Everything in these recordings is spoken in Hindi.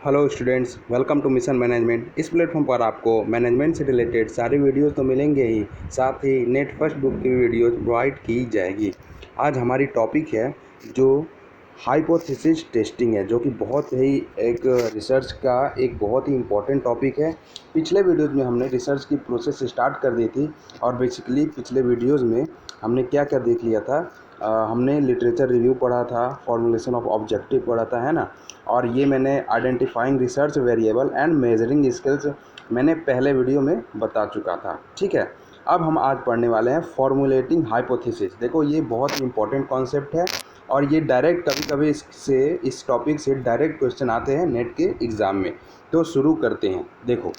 Hello students, welcome to mission management. इस प्लेटफॉर्म पर आपको मैनेजमेंट से रिलेटेड सारे वीडियोस तो मिलेंगे ही, साथ ही नेट फर्स्ट बुक की वीडियोस प्रोवाइड की जाएगी। आज हमारी टॉपिक है जो हाइपोथेसिस टेस्टिंग है, जो कि बहुत ही एक रिसर्च का एक बहुत ही इम्पोर्टेंट टॉपिक है। पिछले वीडियोज़ में हमने रिसर्च की प्रोसेस स्टार्ट कर दी थी और बेसिकली पिछले वीडियोज़ में हमने क्या क्या देख लिया था। हमने लिटरेचर रिव्यू पढ़ा था, फॉर्मुलेशन ऑफ ऑब्जेक्टिव पढ़ा था, है ना। और ये मैंने identifying research variable and measuring skills मैंने पहले वीडियो में बता चुका था। ठीक है, अब हम आज पढ़ने वाले हैं फॉर्मुलेटिंग हाइपोथेसिस। देखो, ये बहुत इंपॉर्टेंट कॉन्सेप्ट है और ये डायरेक्ट कभी कभी इस टॉपिक से डायरेक्ट क्वेश्चन आते हैं नेट के एग्ज़ाम में। तो शुरू करते हैं। देखो,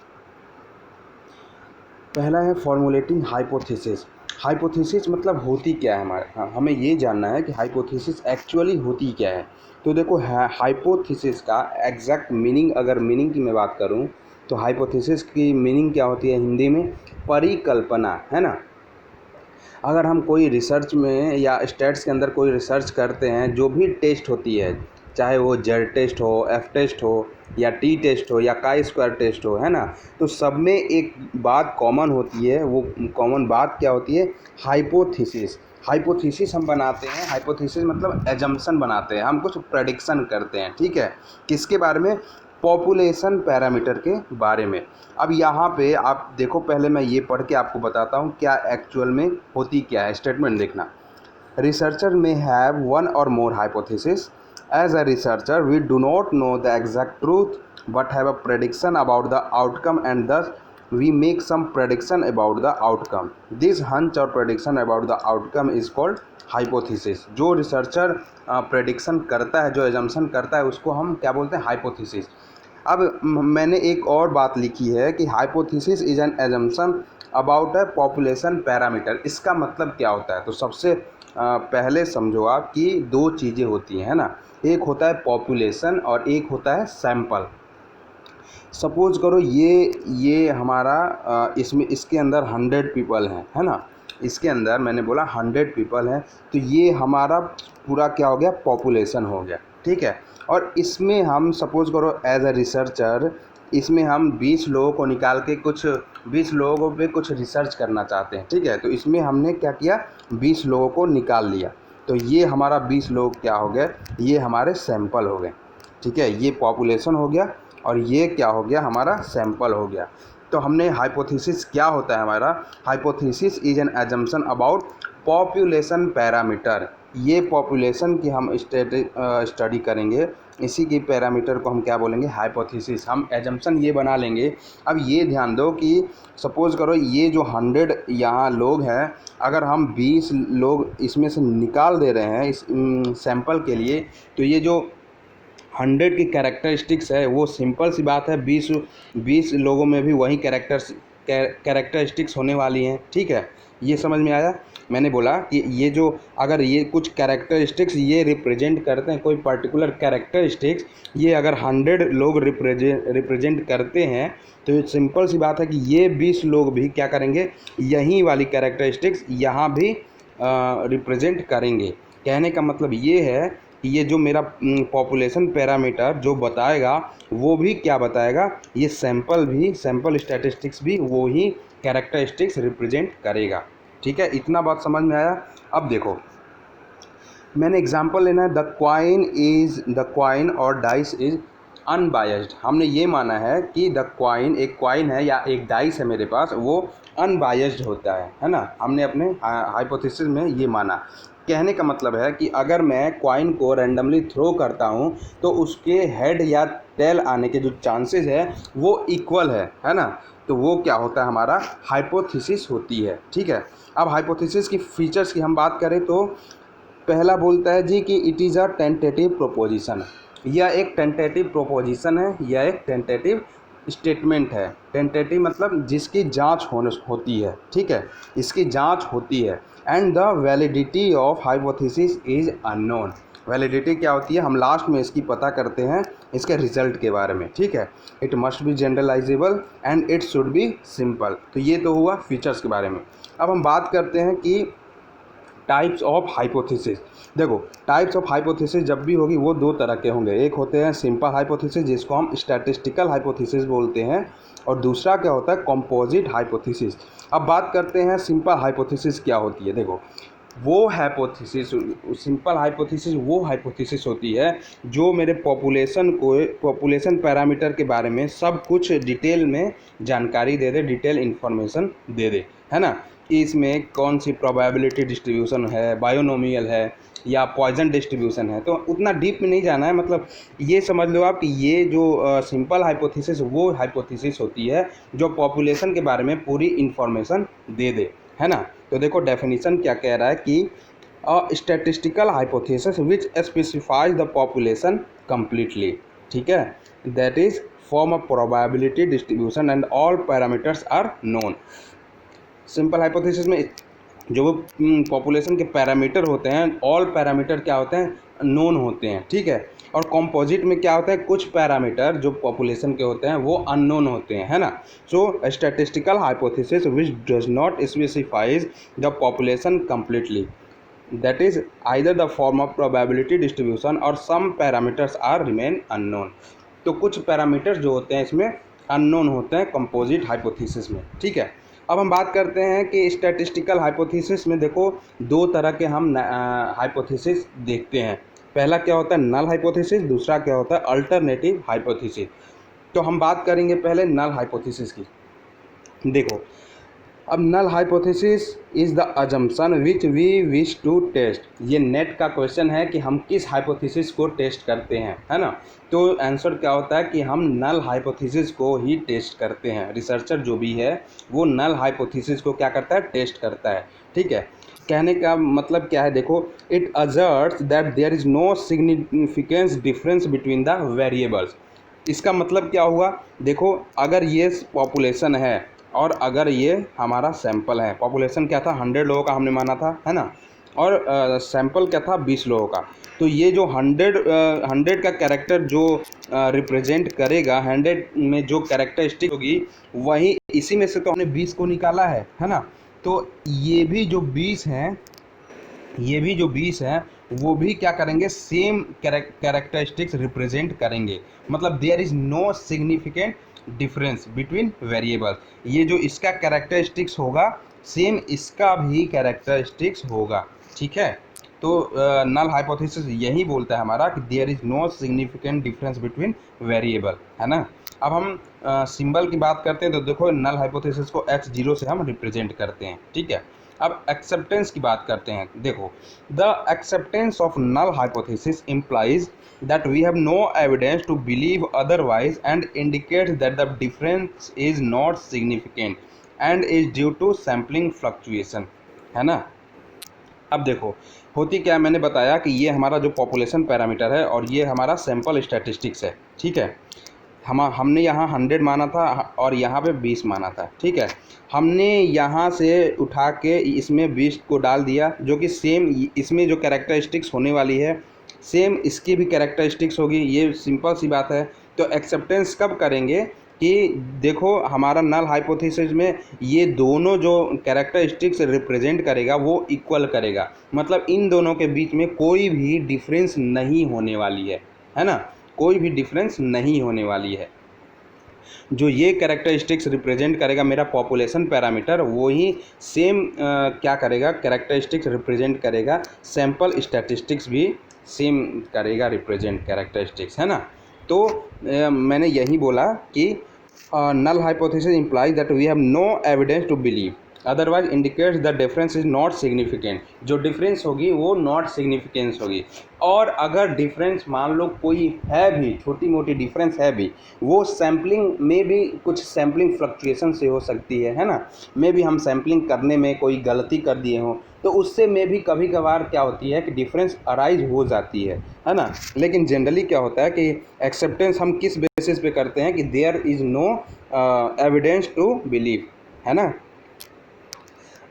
पहला है फॉर्मुलेटिंग हाइपोथेसिस। हाइपोथेसिस मतलब होती क्या है हमें ये जानना है कि हाइपोथेसिस एक्चुअली होती क्या है। तो देखो, हाइपोथेसिस का एग्जैक्ट मीनिंग, अगर मीनिंग की मैं बात करूं तो हाइपोथेसिस की मीनिंग क्या होती है हिंदी में? परिकल्पना, है ना। अगर हम कोई रिसर्च में या स्टेट्स के अंदर कोई रिसर्च करते हैं, जो भी टेस्ट होती है, चाहे वो जेड टेस्ट हो, एफ टेस्ट हो, या टी टेस्ट हो, या काई स्क्वायर टेस्ट हो, है ना, तो सब में एक बात कॉमन होती है। वो कॉमन बात क्या होती है? हाइपोथेसिस। हाइपोथेसिस हम बनाते हैं। हाइपोथेसिस मतलब एजम्पशन बनाते हैं, हम कुछ प्रेडिक्शन करते हैं। ठीक है, किसके बारे में? पॉपुलेशन पैरामीटर के बारे में। अब यहाँ पे आप देखो, पहले मैं ये पढ़ के आपको बताता हूँ क्या एक्चुअल में होती क्या है। स्टेटमेंट देखना। Researcher may have one or more hypothesis. As a researcher, we do not know the exact truth but have a prediction about the outcome, and thus we make some prediction about the outcome. This hunch or prediction about the outcome is called hypothesis. जो रिसर्चर प्रेडिक्शन करता है, जो एजम्पशन करता है, उसको हम क्या बोलते हैं? हाइपोथेसिस। अब मैंने एक और बात लिखी है कि hypothesis is an assumption about a population parameter. इसका मतलब क्या होता है? तो सबसे पहले समझो आप कि दो चीज़ें होती हैं, है ना। एक होता है पॉपुलेशन और एक होता है सैंपल। सपोज करो ये हमारा इसमें इसके अंदर 100 पीपल हैं, है ना। इसके अंदर मैंने बोला 100 पीपल हैं, तो ये हमारा पूरा क्या हो गया? पॉपुलेशन हो गया। ठीक है, और इसमें हम सपोज करो एज अ रिसर्चर, इसमें हम 20 लोगों को निकाल के कुछ 20 लोगों पे कुछ रिसर्च करना चाहते हैं। ठीक है, तो इसमें हमने क्या किया? 20 लोगों को निकाल लिया। तो ये हमारा 20 लोग क्या हो गए? ये हमारे सैंपल हो गए। ठीक है, ये पॉपुलेशन हो गया और ये क्या हो गया? हमारा सैंपल हो गया। तो हमने हाइपोथेसिस क्या होता है हमारा? Hypothesis is an assumption about population parameter. ये पॉपुलेशन की हम स्टडी करेंगे, इसी की पैरामीटर को हम क्या बोलेंगे? हाइपोथेसिस। हम एजम्पशन ये बना लेंगे। अब ये ध्यान दो कि सपोज़ करो ये जो 100 यहाँ लोग हैं, अगर हम 20 लोग इसमें से निकाल दे रहे हैं इस सैंपल के लिए, तो ये जो 100 की कैरेक्टरिस्टिक्स है वो सिंपल सी बात है, 20 लोगों में भी वही कैरेक्टरिस्टिक्स होने वाली हैं। ठीक है, ये समझ में आया? मैंने बोला कि ये जो अगर ये कुछ कैरेक्टरिस्टिक्स ये रिप्रेजेंट करते हैं, कोई पर्टिकुलर कैरेक्टरिस्टिक्स, ये अगर 100 लोग रिप्रेजेंट करते हैं, तो ये सिंपल सी बात है कि ये 20 लोग भी क्या करेंगे? यही वाली कैरेक्टरिस्टिक्स यहाँ भी रिप्रेजेंट करेंगे। कहने का मतलब ये है कि ये जो मेरा पॉपुलेशन पैरामीटर जो बताएगा, वो भी क्या बताएगा? ये सैंपल स्टैटिस्टिक्स भी वो ही कैरेक्टरिस्टिक्स रिप्रेजेंट करेगा। ठीक है, इतना बात समझ में आया? अब देखो, मैंने एग्जांपल लेना है। द क्वाइन और डाइस इज अनबायस्ड। हमने ये माना है कि द क्वाइन, एक क्वाइन है या एक डाइस है मेरे पास, वो अनबायस्ड होता है ना। हमने अपने हाइपोथेसिस में ये माना। कहने का मतलब है कि अगर मैं क्वाइन को रैंडमली थ्रो करता हूँ, तो उसके हेड या टेल आने के जो चांसेस है वो इक्वल है ना। तो वो क्या होता है? हमारा हाइपोथेसिस होती है। ठीक है, अब हाइपोथेसिस की फीचर्स की हम बात करें तो पहला बोलता है जी कि it is a tentative proposition. यह एक टेंटेटिव प्रोपोजिशन है, यह एक टेंटेटिव स्टेटमेंट है। टेंटेटिव मतलब जिसकी जांच होती है। ठीक है, इसकी जांच होती है। And the validity of hypothesis is unknown. Validity क्या होती है? हम लास्ट में इसकी पता करते हैं, इसके रिजल्ट के बारे में। ठीक है, it must be generalisable and it should be simple. तो ये तो हुआ फीचर्स के बारे में। अब हम बात करते हैं कि टाइप्स ऑफ हाइपोथेसिस। देखो टाइप्स ऑफ हाइपोथेसिस जब भी होगी वो दो तरह के होंगे, एक होते हैं सिंपल हाइपोथेसिस जिसको हम स्टैटिस्टिकल हाइपोथेसिस बोलते हैं, और दूसरा क्या होता है कंपोजिट हाइपोथेसिस। अब बात करते हैं सिंपल हाइपोथेसिस क्या होती है। देखो वो हाइपोथेसिस, सिंपल हाइपोथेसिस वो हाइपोथेसिस होती है जो मेरे पॉपुलेशन पैरामीटर के बारे में सब कुछ डिटेल में जानकारी दे दे, डिटेल इन्फॉर्मेशन दे दे, है ना, कि इसमें कौन सी प्रोबेबिलिटी डिस्ट्रीब्यूशन है, बायोनोमियल है या पॉइजन डिस्ट्रीब्यूशन है। तो उतना डीप में नहीं जाना है, मतलब ये समझ लो आप कि ये जो सिंपल हाइपोथेसिस वो हाइपोथेसिस होती है जो पॉपुलेशन के बारे में पूरी इन्फॉर्मेशन दे दे, है ना। तो देखो डेफिनेशन क्या कह रहा है कि a statistical hypothesis which specifies the population completely, ठीक है, that is form of probability distribution and all parameters are known. Simple hypothesis में जो पॉपुलेशन के पैरामीटर होते हैं, ऑल पैरामीटर क्या होते हैं, नोन होते हैं, ठीक है। और कॉम्पोजिट में क्या होता है, कुछ पैरामीटर जो पॉपुलेशन के होते हैं वो अननोन होते हैं, है ना। So statistical hypothesis which does not specifies the population completely, that is either the form of probability distribution और some parameters are remain unknown. तो कुछ पैरामीटर्स जो होते हैं इसमें अननोन होते हैं कंपोजिट हाइपोथेसिस में, ठीक है। अब हम बात करते हैं कि स्टैटिस्टिकल हाइपोथेसिस में देखो दो तरह के हम हाइपोथेसिस देखते हैं। पहला क्या होता है नल हाइपोथेसिस, दूसरा क्या होता है अल्टरनेटिव हाइपोथेसिस। तो हम बात करेंगे पहले नल हाइपोथेसिस की। देखो अब null hypothesis is the assumption which we wish to test. ये नेट का क्वेश्चन है कि हम किस हाइपोथेसिस को टेस्ट करते हैं, है ना। तो आंसर क्या होता है कि हम नल हाइपोथेसिस को ही टेस्ट करते हैं। रिसर्चर जो भी है वो नल हाइपोथेसिस को क्या करता है, टेस्ट करता है, ठीक है। कहने का मतलब क्या है, देखो it asserts that there is no significance difference between the variables. इसका मतलब क्या हुआ, देखो अगर ये पॉपुलेशन है और अगर ये हमारा सैंपल है, पॉपुलेशन क्या था 100 लोगों का हमने माना था, है ना, और सैंपल क्या था 20 लोगों का। तो ये जो 100 का कैरेक्टर जो रिप्रेजेंट करेगा, 100 में जो कैरेक्टरिस्टिक होगी वही इसी में से तो हमने 20 को निकाला है ना। तो ये भी जो 20 हैं, ये भी जो 20 हैं वो भी क्या करेंगे, सेम कैरेक्टरिस्टिक्स रिप्रेजेंट करेंगे। मतलब there is no significant difference between variable. ये जो इसका कैरेक्टरिस्टिक्स होगा सेम इसका भी कैरेक्टरिस्टिक्स होगा, ठीक है। तो नल हाइपोथेसिस यही बोलता है हमारा कि there is no significant difference between variable, है ना। अब हम सिंबल की बात करते हैं तो देखो नल हाइपोथेसिस को H0 से हम रिप्रेजेंट करते हैं, ठीक है। अब एक्सेप्टेंस की बात करते हैं। देखो the acceptance of null hypothesis implies that we have no evidence to believe otherwise and indicates that the difference is not significant and is due to sampling fluctuation, है ना। अब देखो होती क्या, मैंने बताया कि ये हमारा जो पॉपुलेशन पैरामीटर है और ये हमारा सैंपल स्टैटिस्टिक्स है, ठीक है। हमने यहाँ 100 माना था और यहाँ पे 20 माना था, ठीक है। हमने यहाँ से उठा के इसमें 20 को डाल दिया जो कि सेम इसमें जो कैरेक्टरिस्टिक्स होने वाली है सेम इसकी भी कैरेक्टरिस्टिक्स होगी, ये सिंपल सी बात है। तो एक्सेप्टेंस कब करेंगे कि देखो हमारा नल हाइपोथेसिस में ये दोनों जो कैरेक्टरिस्टिक्स रिप्रेजेंट करेगा वो इक्वल करेगा, मतलब इन दोनों के बीच में कोई भी डिफरेंस नहीं होने वाली है ना, कोई भी डिफरेंस नहीं होने वाली है। जो ये कैरेक्टरिस्टिक्स रिप्रेजेंट करेगा मेरा पॉपुलेशन पैरामीटर वो ही सेम क्या करेगा, कैरेक्टरिस्टिक्स रिप्रेजेंट करेगा, सैंपल स्टैटिस्टिक्स भी सेम करेगा रिप्रेजेंट कैरेक्टरिस्टिक्स, है ना। तो मैंने यही बोला कि null hypothesis implies that we have no evidence to believe otherwise indicates the difference is not significant. जो डिफरेंस होगी वो नॉट सिग्निफिकेंस होगी, और अगर डिफरेंस मान लो कोई है भी, छोटी मोटी डिफरेंस है भी, वो सैम्पलिंग में भी कुछ सैम्पलिंग फ्लक्चुएशन से हो सकती है ना। मे भी हम सैम्पलिंग करने में कोई गलती कर दिए हों तो उससे में भी कभी कभार क्या होती है कि डिफरेंस अराइज हो जाती है ना। लेकिन जनरली क्या होता है कि एक्सेप्टेंस हम किस बेसिस पे करते हैं कि there is no evidence to believe, है ना।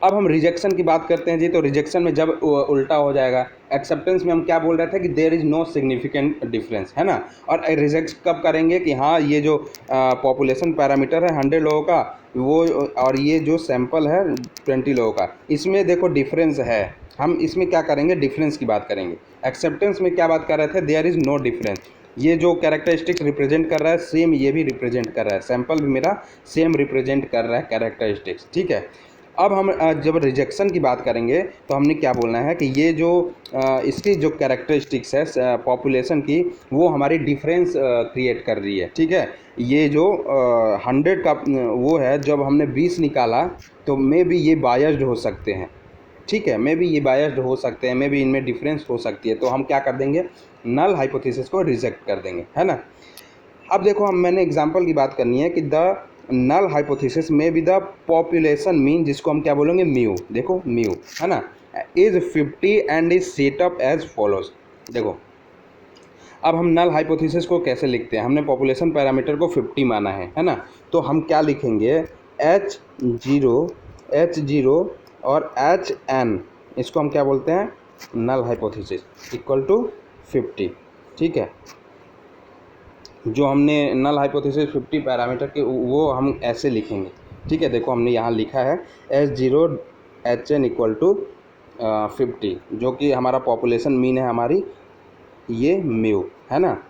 अब हम रिजेक्शन की बात करते हैं जी। तो रिजेक्शन में जब उल्टा हो जाएगा, एक्सेप्टेंस में हम क्या बोल रहे थे कि there is no significant difference, है ना। और रिजेक्ट कब करेंगे कि हाँ ये जो पॉपुलेशन पैरामीटर है 100 लोगों का वो, और ये जो सैंपल है 20 लोगों का, इसमें देखो डिफरेंस है, हम इसमें क्या करेंगे, डिफरेंस की बात करेंगे। एक्सेप्टेंस में क्या बात कर रहे थे, देयर इज़ नो डिफरेंस। ये जो कैरेक्टरिस्टिक रिप्रेजेंट कर रहा है सेम ये भी रिप्रेजेंट कर रहा है, सैंपल भी मेरा सेम रिप्रेजेंट कर रहा है कैरेक्टरिस्टिक्स, ठीक है। अब हम जब रिजेक्शन की बात करेंगे तो हमने क्या बोलना है कि ये जो इसकी जो कैरेक्टरिस्टिक्स है पॉपुलेशन की, वो हमारी डिफरेंस क्रिएट कर रही है, ठीक है। ये जो 100 का वो है, जब हमने 20 निकाला तो मे बी ये बायस्ड हो सकते हैं, ठीक है, मे बी ये बायस्ड हो सकते हैं, मे बी इनमें डिफरेंस हो सकती है, तो हम क्या कर देंगे, नल हाइपोथेसिस को रिजेक्ट कर देंगे, है ना। अब देखो हम मैंने एग्जांपल की बात करनी है कि द नल हाइपोथेसिस में बी द पॉपुलेशन मीन, जिसको हम क्या बोलेंगे, म्यू, देखो म्यू, है ना, is 50 and is set up as follows. देखो अब हम नल हाइपोथेसिस को कैसे लिखते हैं, हमने पॉपुलेशन पैरामीटर को 50 माना है ना, तो हम क्या लिखेंगे, H0 और HN, इसको हम क्या बोलते हैं, नल हाइपोथेसिस इक्वल टू 50, ठीक है। जो हमने नल हाइपोथेसिस 50 पैरामीटर के वो हम ऐसे लिखेंगे, ठीक है। देखो हमने यहाँ लिखा है H0HN इक्वल टू 50, जो कि हमारा पॉपुलेशन मीन है हमारी, ये म्यू, है ना।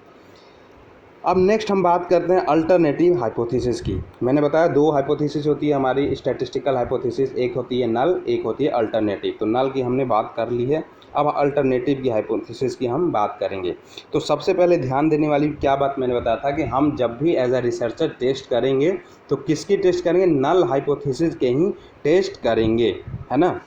अब नेक्स्ट हम बात करते हैं अल्टरनेटिव हाइपोथेसिस की। मैंने बताया दो हाइपोथेसिस होती है हमारी स्टैटिस्टिकल हाइपोथेसिस, एक होती है नल, एक होती है अल्टरनेटिव। तो नल की हमने बात कर ली है, अब अल्टरनेटिव की हाइपोथेसिस की हम बात करेंगे। तो सबसे पहले ध्यान देने वाली क्या बात मैंने बताया था कि हम जब भी एज अ रिसर्चर टेस्ट करेंगे तो किसकी टेस्ट करेंगे, नल हाइपोथेसिस के ही टेस्ट करेंगे, है ना।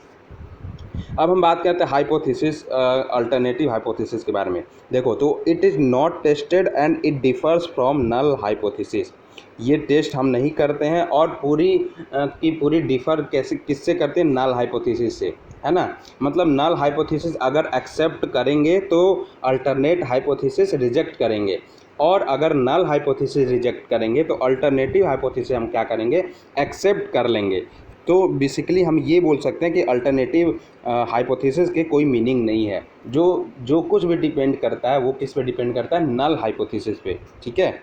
अब हम बात करते हैं हाइपोथेसिस, अल्टरनेटिव हाइपोथेसिस के बारे में। देखो तो it is not tested and it differs from null hypothesis. ये टेस्ट हम नहीं करते हैं और पूरी की पूरी डिफ़र कैसे किससे करते हैं, नल हाइपोथेसिस से, है ना। मतलब नल हाइपोथेसिस अगर एक्सेप्ट करेंगे तो अल्टरनेट हाइपोथेसिस रिजेक्ट करेंगे, और अगर नल हाइपोथेसिस रिजेक्ट करेंगे तो अल्टरनेटिव हाइपोथेसिस हम क्या करेंगे, एक्सेप्ट कर लेंगे। तो बेसिकली हम ये बोल सकते हैं कि अल्टरनेटिव हाइपोथेसिस के कोई मीनिंग नहीं है। जो कुछ भी डिपेंड करता है वो किस पे डिपेंड करता है, नल हाइपोथेसिस पे, ठीक है।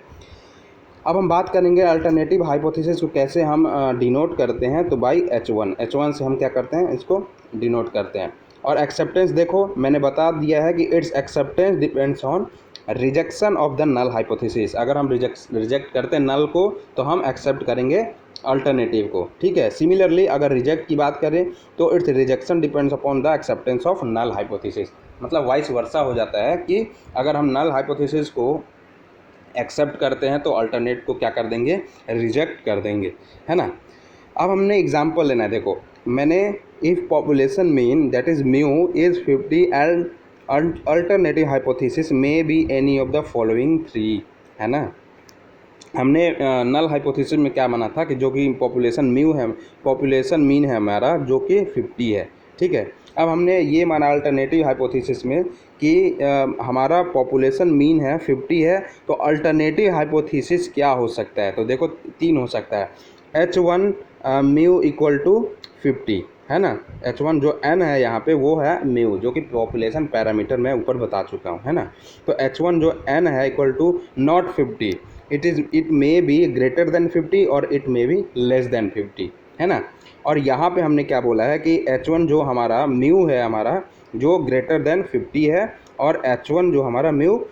अब हम बात करेंगे अल्टरनेटिव हाइपोथेसिस को कैसे हम डिनोट करते हैं, तो बाई H1 से हम क्या करते हैं, इसको डिनोट करते हैं। और एक्सेप्टेंस देखो मैंने बता दिया है कि its acceptance depends on rejection of the null hypothesis. अगर हम रिजेक्ट करते हैं नल को तो हम एक्सेप्ट करेंगे अल्टरनेटिव को, ठीक है। सिमिलरली अगर रिजेक्ट की बात करें तो its rejection depends upon the acceptance of null hypothesis. मतलब वाइस वर्सा हो जाता है कि अगर हम नल हाइपोथेसिस को एक्सेप्ट करते हैं तो अल्टरनेट को क्या कर देंगे, रिजेक्ट कर देंगे, है ना। अब हमने एग्जांपल लेना है। देखो मैंने if population mean that is mu is 50 and alternative hypothesis may be any of the following 3, है ना। हमने नल हाइपोथेसिस में क्या माना था कि जो कि पॉपुलेशन म्यू है, पॉपुलेशन मीन है हमारा जो कि 50 है, ठीक है। अब हमने ये माना अल्टरनेटिव हाइपोथेसिस में कि हमारा पॉपुलेशन मीन है 50 है, तो अल्टरनेटिव हाइपोथेसिस क्या हो सकता है, तो देखो 3 हो सकता है। H1 म्यू इक्वल टू 50, है ना। H1 जो n है यहाँ पे वो है म्यू, जो कि पॉपुलेशन पैरामीटर मैं ऊपर बता चुका हूँ, है ना। तो H1 जो n है equal to not 50, it may be greater than 50 और it may be less than 50, है ना। और यहाँ पे हमने क्या बोला है कि H1 जो हमारा म्यू है हमारा जो ग्रेटर देन 50 है, और H1 जो हमारा म्यू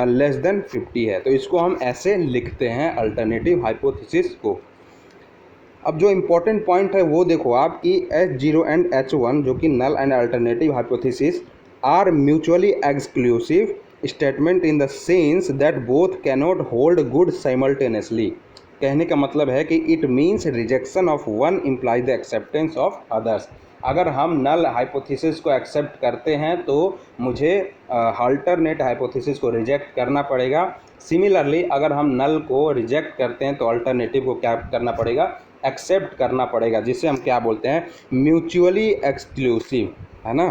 लेस देन 50 है। तो इसको हम ऐसे लिखते हैं अल्टरनेटिव हाइपोथेसिस को। अब जो इम्पोर्टेंट पॉइंट है वो देखो आप कि H0 एंड H1 जो कि null and alternative hypothesis are mutually exclusive statement in the sense that both cannot hold good simultaneously. कहने का मतलब है कि it means rejection of one implies the acceptance of others. अगर हम नल हाइपोथेसिस को एक्सेप्ट करते हैं तो मुझे अल्टरनेट हाइपोथेसिस को रिजेक्ट करना पड़ेगा। सिमिलरली अगर हम नल को रिजेक्ट करते हैं तो अल्टरनेटिव को क्या करना पड़ेगा, एक्सेप्ट करना पड़ेगा, जिसे हम क्या बोलते हैं, म्यूचुअली एक्सक्लूसिव, है ना।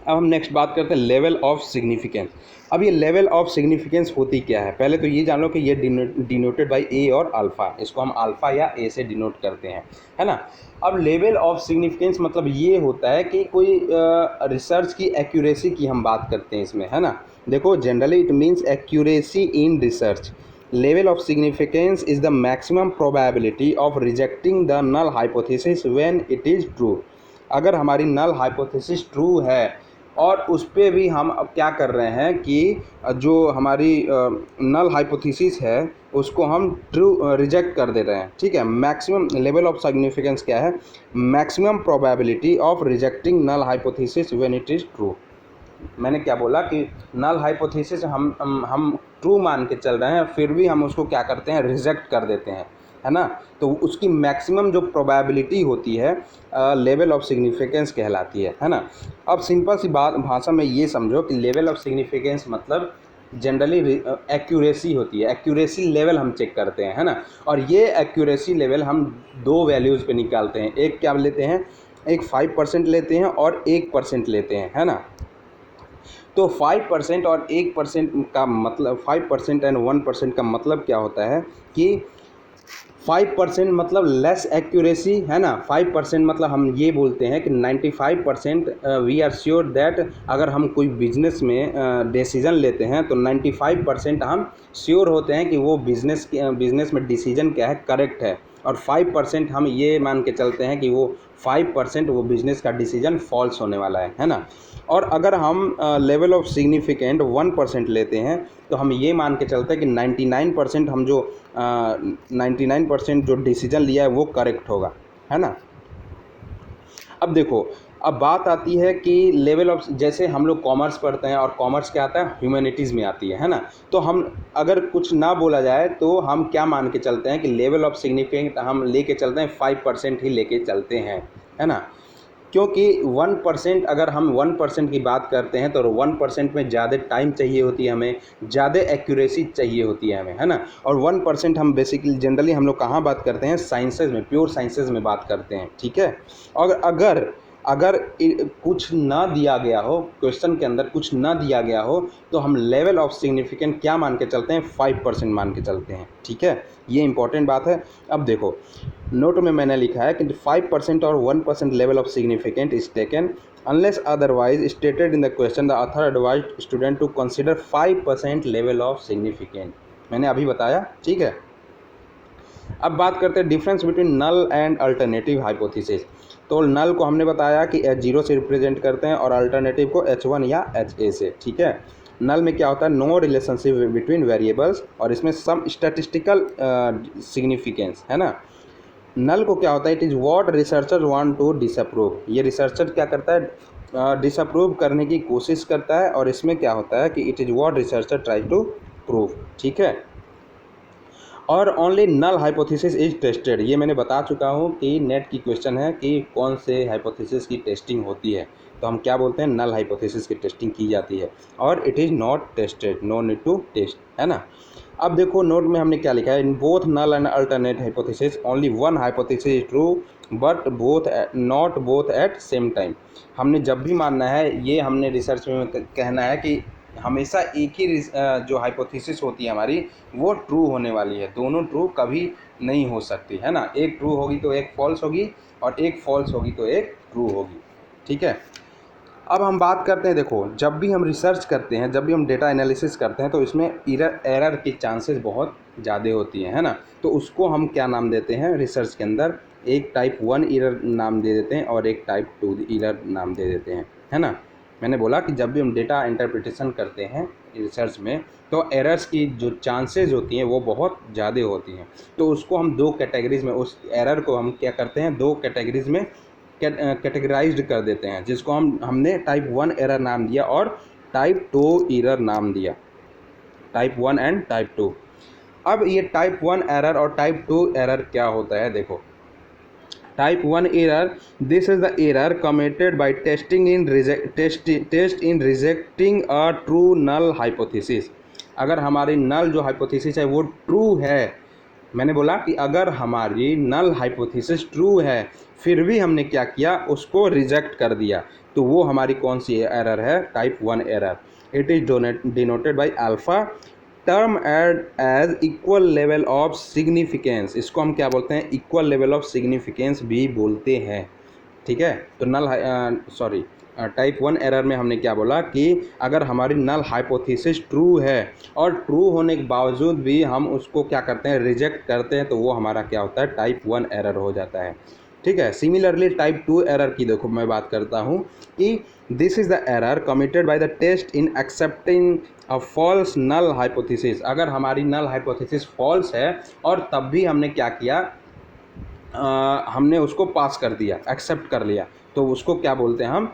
अब हम नेक्स्ट बात करते हैं लेवल ऑफ सिग्निफिकेंस। अब ये लेवल ऑफ सिग्निफिकेंस होती क्या है, पहले तो ये जान लो कि ये डिनोटेड बाय ए और अल्फ़ा, इसको हम अल्फ़ा या ए से डिनोट करते हैं, है ना। अब लेवल ऑफ सिग्निफिकेंस मतलब ये होता है कि कोई रिसर्च की एक्यूरेसी की हम बात करते हैं इसमें, है ना। देखो generally it means accuracy in research. Level of significance is the maximum probability of rejecting the null hypothesis when it is true। अगर हमारी नल हाइपोथेसिस ट्रू है और उस पे भी हम अब क्या कर रहे हैं कि जो हमारी नल हाइपोथेसिस है उसको हम ट्रू रिजेक्ट कर दे रहे हैं, ठीक है। मैक्सिमम लेवल ऑफ सिग्निफिकेंस क्या है? Maximum probability of rejecting null hypothesis when it is true. मैंने क्या बोला कि नल हाइपोथेसिस हम ट्रू मान के चल रहे हैं, फिर भी हम उसको क्या करते हैं, रिजेक्ट कर देते हैं, है ना। तो उसकी मैक्सिमम जो प्रोबेबिलिटी होती है लेवल ऑफ सिग्निफिकेंस कहलाती है ना। अब सिंपल सी बात भाषा में ये समझो कि लेवल ऑफ सिग्निफिकेंस मतलब जनरली एक्यूरेसी होती है, एक्यूरेसी लेवल हम चेक करते हैं, है ना। और ये एक्यूरेसी लेवल हम दो वैल्यूज़ पे निकालते हैं, एक क्या लेते हैं, एक 5% लेते हैं और 1% लेते हैं, है ना। तो 5% और 1% का मतलब 5% एंड 1% का मतलब क्या होता है कि 5% मतलब लेस एक्यूरेसी, है ना। 5% मतलब हम ये बोलते हैं कि 95% वी आर श्योर दैट अगर हम कोई बिजनेस में डिसीजन लेते हैं तो 95% हम श्योर होते हैं कि वो बिजनेस में डिसीजन क्या है, करेक्ट है। और 5% हम ये मान के चलते हैं कि वो 5% वो बिजनेस का डिसीजन फॉल्स होने वाला है ना। और अगर हम लेवल ऑफ सिग्निफिकेंट 1% लेते हैं तो हम ये मान के चलते हैं कि 99% हम जो 99% जो डिसीजन लिया है वो करेक्ट होगा, है ना। अब देखो, अब बात आती है कि लेवल ऑफ, जैसे हम लोग कॉमर्स पढ़ते हैं और कॉमर्स क्या आता है, ह्यूमैनिटीज़ में आती है ना। तो हम अगर कुछ ना बोला जाए तो हम क्या मान के चलते हैं कि लेवल ऑफ सिग्निफिकेंट हम लेके चलते हैं 5% ही लेके चलते हैं, है ना। क्योंकि 1% अगर हम 1% की बात करते हैं तो 1% में ज़्यादा टाइम चाहिए होती है हमें, ज़्यादा एक्यूरेसी चाहिए होती है हमें, है ना। और 1% हम बेसिकली जनरली हम लोग कहाँ बात करते हैं, साइंसेज में, प्योर साइंसेज में बात करते हैं, ठीक है। और अगर अगर कुछ ना दिया गया हो, क्वेश्चन के अंदर कुछ ना दिया गया हो, तो हम लेवल ऑफ सिग्निफिकेंट क्या मान के चलते हैं, 5% मान के चलते हैं, ठीक है। ये इंपॉर्टेंट बात है। अब देखो, नोट में मैंने लिखा है कि 5% और 1% level of significant is taken unless otherwise stated in the question the author advised student to consider 5% level of significant. मैंने अभी बताया, ठीक है। अब बात करते हैं difference between null and alternative hypothesis. तो नल को हमने बताया कि H0 से रिप्रेजेंट करते हैं और अल्टरनेटिव को H1 या HA से, ठीक है। नल में क्या होता है, नो रिलेशनशिप बिटवीन वेरिएबल्स, और इसमें सम स्टैटिस्टिकल सिग्निफिकेंस, है ना। नल को क्या होता है, it is what researcher want to disapprove. ये रिसर्चर क्या करता है, डिसअप्रूव करने की कोशिश करता है, और इसमें क्या होता है कि it is what researcher try to prove, ठीक है। और only null hypothesis is tested, ये मैंने बता चुका हूँ कि नेट की क्वेश्चन है कि कौन से हाइपोथेसिस की टेस्टिंग होती है, तो हम क्या बोलते हैं, नल हाइपोथेसिस की टेस्टिंग की जाती है। और it is not tested, no need to test, है ना। अब देखो नोट में हमने क्या लिखा है, in both null and alternate hypothesis only one hypothesis is true but both not both at same time. हमने जब भी मानना है, ये हमने रिसर्च में कहना है कि हमेशा एक ही जो हाइपोथेसिस होती है हमारी वो ट्रू होने वाली है, दोनों ट्रू कभी नहीं हो सकती, है ना। एक ट्रू होगी तो एक फॉल्स होगी, और एक फॉल्स होगी तो एक ट्रू होगी, ठीक है। अब हम बात करते हैं, देखो जब भी हम रिसर्च करते हैं, जब भी हम डेटा एनालिसिस करते हैं तो इसमें एरर की चांसेस बहुत ज़्यादा होती हैं, है ना। तो उसको हम क्या नाम देते हैं रिसर्च के अंदर, एक टाइप 1 एरर नाम दे देते हैं और एक टाइप 2 एरर नाम दे देते हैं, है ना। मैंने बोला कि जब भी हम डेटा इंटरप्रिटेशन करते हैं रिसर्च में तो एरर्स की जो चांसेस होती हैं वो बहुत ज़्यादा होती हैं। तो उसको हम दो कैटेगरीज़ में, उस एरर को हम क्या करते हैं, दो कैटेगरीज़ में कैटेगराइज्ड कर देते हैं, जिसको हमने टाइप 1 एरर नाम दिया और टाइप 2 एरर नाम दिया, टाइप 1 एंड टाइप 2। अब ये टाइप 1 एरर और टाइप 2 एरर क्या होता है, देखो type 1 error, this is the error committed by test in rejecting a true null hypothesis. अगर हमारी नल जो हाइपोथेसिस है वो ट्रू है, मैंने बोला कि अगर हमारी नल हाइपोथेसिस ट्रू है फिर भी हमने क्या किया, उसको रिजेक्ट कर दिया, तो वो हमारी कौन सी एरर है, type 1 error. It is denoted by alpha term as equal level of significance. इसको हम क्या बोलते हैं, इक्वल लेवल ऑफ सिग्निफिकेंस भी बोलते हैं, ठीक है। तो टाइप 1 एरर में हमने क्या बोला कि अगर हमारी नल हाइपोथेसिस ट्रू है और ट्रू होने के बावजूद भी हम उसको क्या करते हैं, रिजेक्ट करते हैं, तो वो हमारा क्या होता है, टाइप 1 एरर हो जाता है। ठीक है। सिमिलरली टाइप 2 एरर की देखो मैं बात करता हूँ कि this is the error committed by the test in accepting a false null hypothesis. अगर हमारी नल हाइपोथेसिस फॉल्स है और तब भी हमने क्या किया, हमने उसको पास कर दिया, एक्सेप्ट कर लिया, तो उसको क्या बोलते हैं हम,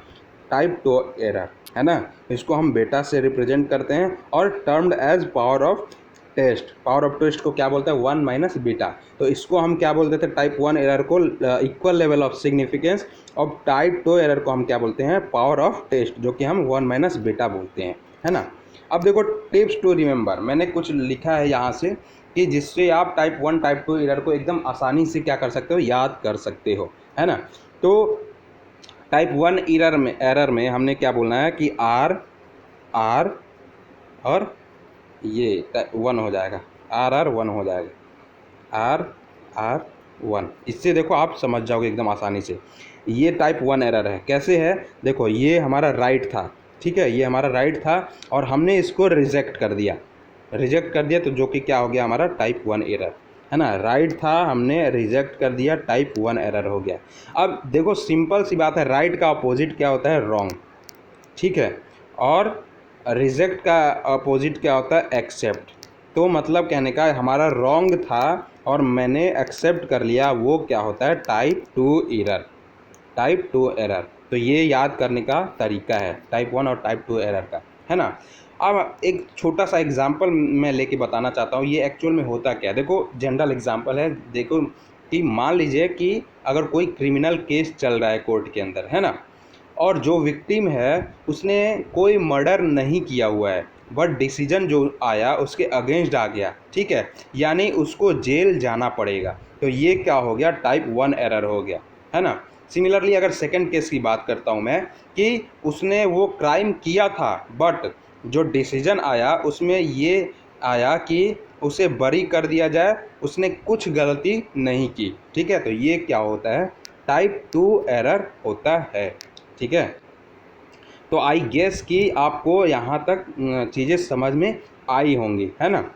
टाइप 2 एरर, है ना। इसको हम बेटा से रिप्रेजेंट करते हैं और termed as power of test. Power of test को क्या बोलते हैं, 1 माइनस बीटा। तो इसको हम क्या बोलते थे, टाइप 1 एरर को इक्वल लेवल ऑफ सिग्निफिकेंस, और टाइप 2 एरर को हम क्या बोलते हैं, पावर ऑफ टेस्ट, जो कि हम 1 माइनस बीटा बोलते हैं, है ना। अब देखो टिप्स टू रिमेंबर, मैंने कुछ लिखा है यहाँ से कि जिससे आप टाइप 1 टाइप 2 एरर को एकदम आसानी से क्या कर सकते हो, याद कर सकते हो, है ना। तो टाइप 1 एरर में हमने क्या बोलना है कि आर और ये 1 हो जाएगा, आर 1 हो जाएगा, आर 1। इससे देखो आप समझ जाओगे एकदम आसानी से। ये टाइप 1 एरर है। कैसे है, देखो ये हमारा राइट था, ठीक है, ये हमारा राइट था और हमने इसको रिजेक्ट कर दिया, तो जो कि क्या हो गया, हमारा टाइप 1 एरर, है ना। राइट था, हमने रिजेक्ट कर दिया, टाइप 1 एरर हो गया। अब देखो सिंपल सी बात है, राइट का अपोजिट क्या होता है, रॉन्ग, ठीक है, और रिजेक्ट का अपोजिट क्या होता है, एक्सेप्ट। तो मतलब कहने का हमारा रॉन्ग था और मैंने एक्सेप्ट कर लिया, वो क्या होता है, टाइप 2 एरर, टाइप 2 एरर। तो ये याद करने का तरीका है टाइप 1 और टाइप 2 एरर का, है ना। अब एक छोटा सा एग्जांपल मैं लेके बताना चाहता हूँ, ये एक्चुअल में होता क्या है। देखो जनरल एग्जांपल है, देखो कि मान लीजिए कि अगर कोई क्रिमिनल केस चल रहा है कोर्ट के अंदर, है ना, और जो विक्टिम है उसने कोई मर्डर नहीं किया हुआ है, बट डिसीजन जो आया उसके अगेंस्ट आ गया, ठीक है, यानी उसको जेल जाना पड़ेगा। तो ये क्या हो गया, टाइप 1 एरर हो गया, है ना। सिमिलरली अगर सेकंड केस की बात करता हूँ मैं कि उसने वो क्राइम किया था, बट जो डिसीजन आया उसमें ये आया कि उसे बरी कर दिया जाए, उसने कुछ गलती नहीं की, ठीक है। तो ये क्या होता है, टाइप 2 एरर होता है, ठीक है। तो आई गेस कि आपको यहाँ तक चीज़ें समझ में आई होंगी, है ना।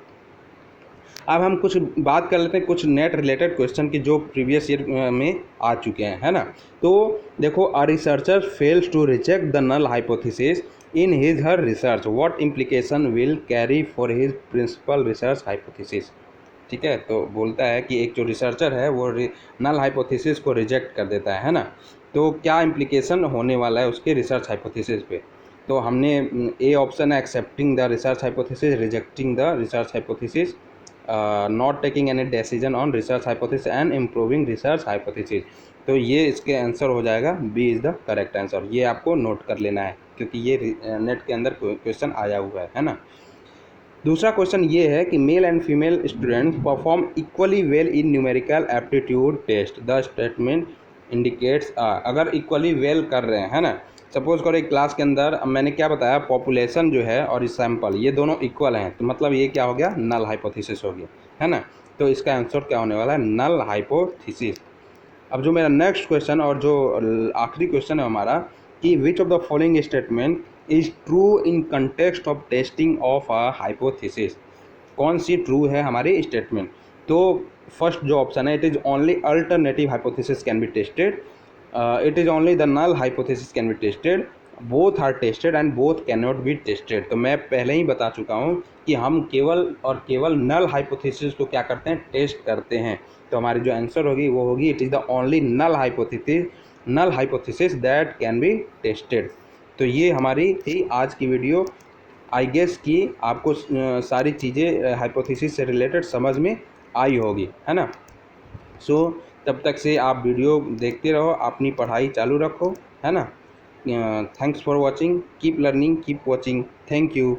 अब हम कुछ बात कर लेते हैं कुछ नेट रिलेटेड क्वेश्चन की जो प्रीवियस ईयर में आ चुके हैं, है ना। तो देखो, a researcher fails to reject the null hypothesis in his her research, what implication will carry for his principal research hypothesis, ठीक है। तो बोलता है कि एक जो रिसर्चर है वो नल हाइपोथेसिस को रिजेक्ट कर देता है ना, तो क्या इम्प्लीकेशन होने वाला है उसके रिसर्च हाइपोथेसिस पे। तो हमने ए ऑप्शन है accepting the research hypothesis, rejecting the research hypothesis, not taking any decision on research hypothesis and improving research hypothesis. तो ये इसके आंसर हो जाएगा, B is the correct answer. ये आपको नोट कर लेना है क्योंकि ये नेट के अंदर क्वेश्चन आया हुआ है ना। दूसरा क्वेश्चन ये है कि male and female students perform equally well in numerical aptitude test, the statement indicates अगर इक्वली वेल कर रहे हैं, है ना। सपोज करो एक क्लास के अंदर मैंने क्या बताया, पॉपुलेशन जो है और सैम्पल ये दोनों इक्वल हैं, तो मतलब ये क्या हो गया, नल हाइपोथेसिस हो गया, है ना। तो इसका आंसर क्या होने वाला है, नल हाइपोथेसिस। अब जो मेरा नेक्स्ट क्वेश्चन और जो आखिरी क्वेश्चन है हमारा कि which of the following statement is true in context of testing of a hypothesis, कौन सी ट्रू है हमारी स्टेटमेंट। तो फर्स्ट जो ऑप्शन है, it is only alternative hypothesis can be tested, it is only the null hypothesis can be tested, both are tested and both can not be tested. तो मैं पहले ही बता चुका हूँ कि हम केवल और केवल नल हाइपोथेसिस को क्या करते हैं, टेस्ट करते हैं। तो हमारी जो आंसर होगी वो होगी, it is the only null hypothesis that can be tested. तो ये हमारी थी आज की वीडियो। आई गेस कि आपको सारी चीज़ें हाइपोथेसिस से रिलेटेड समझ में आई होगी, है ना। सो तब तक से आप वीडियो देखते रहो, अपनी पढ़ाई चालू रखो, है ना। Thanks for watching, keep learning, keep watching, thank you.